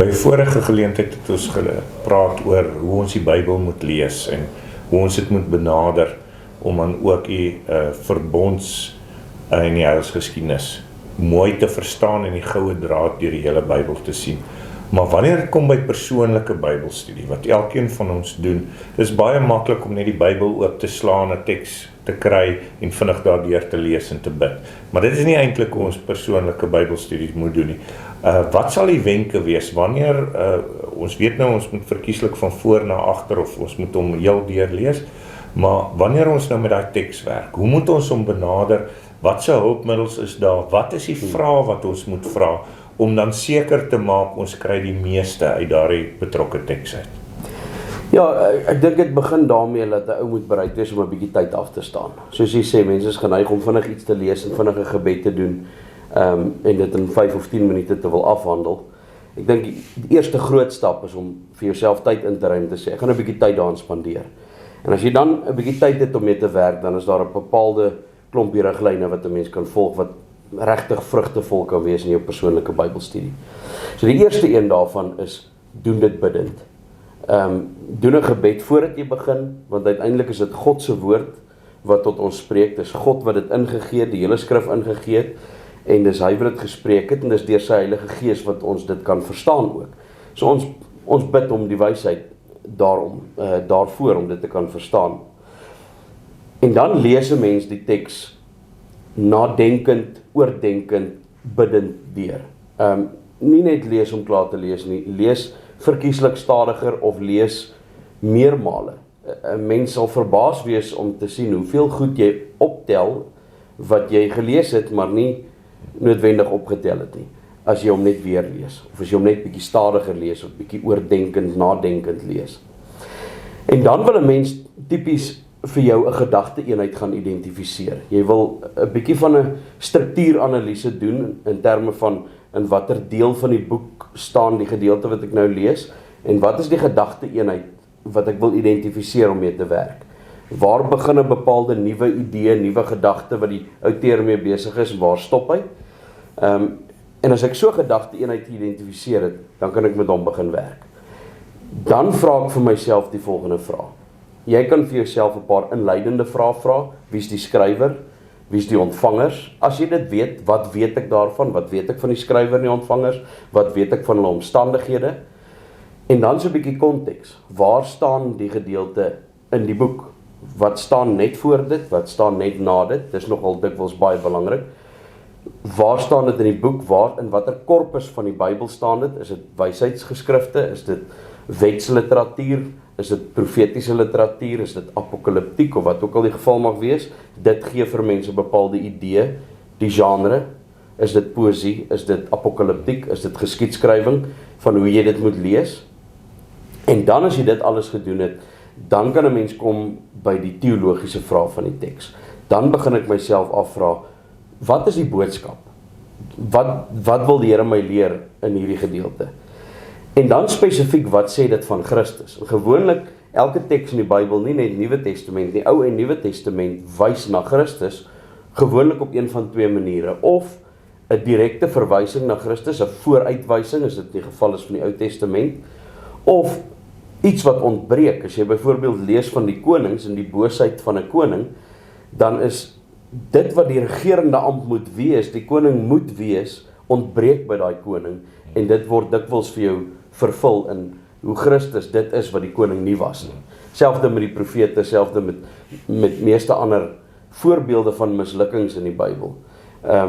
By vorige geleentheid het ons gepraat oor hoe ons die Bybel moet lees en hoe ons dit moet benader om dan ook die verbonds in die heilsgeskiedenis mooi te verstaan en die goue draad deur die hele Bybel te sien. Maar wanneer het kom by persoonlike Bybelstudie, wat elkeen van ons doen, dis baie maklik om net die Bybel oop te slaan, 'n teks te kry en vinnig daardeur te lees en te bid. Maar dit is nie eintlik hoe ons persoonlike Bybelstudie moet doen nie. Wat sal die wenke wees wanneer ons weet nou ons moet verkieslik van voor na agter of ons moet hom heel deur lees, maar wanneer ons nou met daai teks werk, hoe moet ons hom benader? Wat se hulpmiddels is daar? Wat is die vrae wat ons moet vra om dan seker te maak ons kry die meeste uit daardie betrokke teks uit? Ja, ek dink dit begin daarmee dat 'n ou moet bereid wees om 'n bietjie tyd af te staan. Soos jy sê, mense is geneig om vinnig iets te lees en vinnig 'n gebed te doen en dit in 5 of 10 minute te wil afhandel. Ek dink die eerste groot stap is om vir jouself tyd in te ruim te sê, ek gaan 'n bietjie tyd daaraan spandeer. En as jy dan 'n bietjie tyd het om mee te werk, dan is daar 'n bepaalde klompie riglyne wat 'n mens kan volg wat regtig vrugtevol kan wees in jou persoonlike Bybelstudie. So die eerste een daarvan is doen dit bidend. Doen 'n gebed voordat jy begin, want uiteindelik is dit God se woord wat tot ons spreek. Dis God wat dit ingegee het, die hele skrif ingegee het, en dis hy wat dit gespreek het, en dis deur sy Heilige Gees wat ons dit kan verstaan ook. So ons bid om die wysheid daarvoor om dit te kan verstaan. En dan lees 'n mens die teks nadenkend, oordenkend, bidend deur. Nie net lees om klaar te lees nie, lees verkieslik stadiger of lees meermale. 'n Mens sal verbaas wees om te sien hoeveel goed jy optel wat jy gelees het, maar nie noodwendig opgetel het nie, as jy hom net weer lees, of as jy hom net bietjie stadiger lees, of bietjie oordenkend, nadenkend lees. En dan wil 'n mens tipies vir jou 'n gedagte-eenheid gaan identifiseer. Jy wil 'n bietjie van 'n struktuuranalise doen in terme van in watter deel van die boek staan die gedeelte wat ek nou lees, en wat is die gedagte-eenheid wat ek wil identifiseer om mee te werk. Waar begin 'n bepaalde nuwe idee, nuwe gedagte wat die outeur mee besig is, waar stop hy? En as ek so 'n gedagte-eenheid geïdentifiseer het, dan kan ek met hom begin werk. Dan vra ek vir myself die volgende vraag. Jy kan vir jouself 'n paar inleidende vrae vra. Wie is die skrywer? Wie is die ontvangers? As jy dit weet, wat weet ek daarvan? Wat weet ek van die skrywer en die ontvangers? Wat weet ek van hulle omstandighede? En dan so 'n bietjie konteks. Waar staan die gedeelte in die boek? Wat staan net voor dit? Wat staan net na dit? Dis nogal dikwels baie belangrik. Waar staan dit in die boek? In watter korpus van die Bybel staan dit? Is dit wysheidsgeskrifte? Is dit wetsliteratuur? Is dit profetiese literatuur? Is dit apokaliptiek of wat ook al die geval mag wees? Dit gee vir mense 'n bepaalde idee, die genre. Is dit poësie? Is dit apokaliptiek? Is dit geskiedskrywing van hoe jy dit moet lees? En dan as jy dit alles gedoen het, dan kan 'n mens kom by die teologiese vraag van die teks. Dan begin ek myself afvra, wat is die boodskap? Wat wil die Here my leer in hierdie gedeelte? En dan spesifiek, wat sê dit van Christus? Gewoonlik, elke teks in die Bybel, nie net Nuwe Testament nie, Ou en Nuwe Testament, wys na Christus, gewoonlik op een van twee maniere. Of 'n direkte verwysing na Christus, 'n vooruitwysing, as dit die geval is van die Ou Testament, of iets wat ontbreek. As jy byvoorbeeld lees van die konings en die boosheid van 'n koning, dan is dit wat die regerende ampt moet wees, die koning moet wees, ontbreek by daai koning, en dit word dikwels vir jou vervul in hoe Christus dit is wat die koning nie was nie. Selfde met die profete, selfde met meeste ander voorbeelde van mislukkings in die Bybel.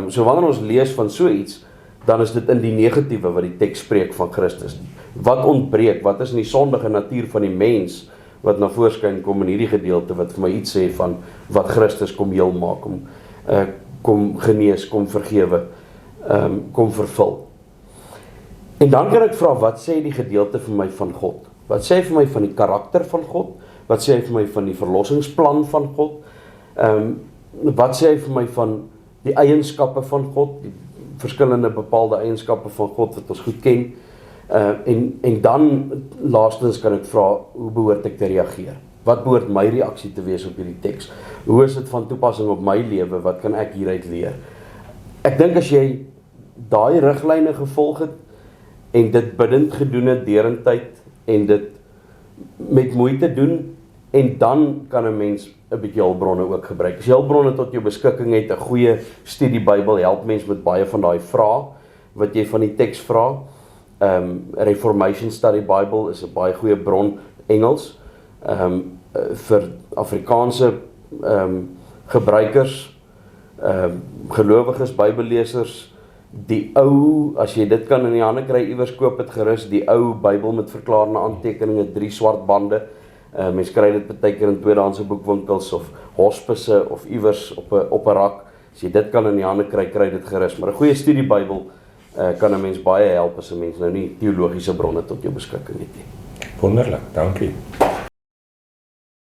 So wanneer ons lees van so iets, dan is dit in die negatiewe wat die teks spreek van Christus. Wat ontbreek, wat is in die sondige natuur van die mens, wat na voorskyn kom in hierdie gedeelte, wat vir my iets sê van wat Christus kom heel maak, kom genees, kom vergewe, kom vervul. En dan kan ek vra, wat sê die gedeelte vir my van God? Wat sê vir my van die karakter van God? Wat sê vir my van die verlossingsplan van God? Wat sê vir my van die eienskappe van God, die verskillende bepaalde eienskappe van God wat ons goed ken? En dan laastens kan ek vra, hoe behoort ek te reageer? Wat behoort my reaksie te wees op hierdie teks? Hoe is dit van toepassing op my lewe? Wat kan ek hieruit leer? Ek dink as jy daai riglyne gevolg het, en dit bidend gedoen het derentyd en dit met moeite doen en dan kan 'n mens 'n bietjie hulpbronne ook gebruik. As jy hulpbronne tot jou beskikking het, 'n goeie studie Bybel help mens met baie van daai vrae wat jy van die teks vra. Reformation Study Bible is 'n baie goeie bron, Engels, vir Afrikaanse gebruikers, gelowiges, Bybellesers, die ou, as jy dit kan in die hande kry, iewers koop het gerus, die ou Bybel met verklarende aantekeninge, 3 swart bande. Mens kry dit baie keer in tweedehandse boekwinkels of hospisse of iewers op 'n rak. As jy dit kan in die hande kry, kry dit gerus. Maar 'n goeie studie Bybel kan 'n mens baie help as 'n mens nou nie teologiese bronne tot jou beskikking het nie. Wonderlik, dankie.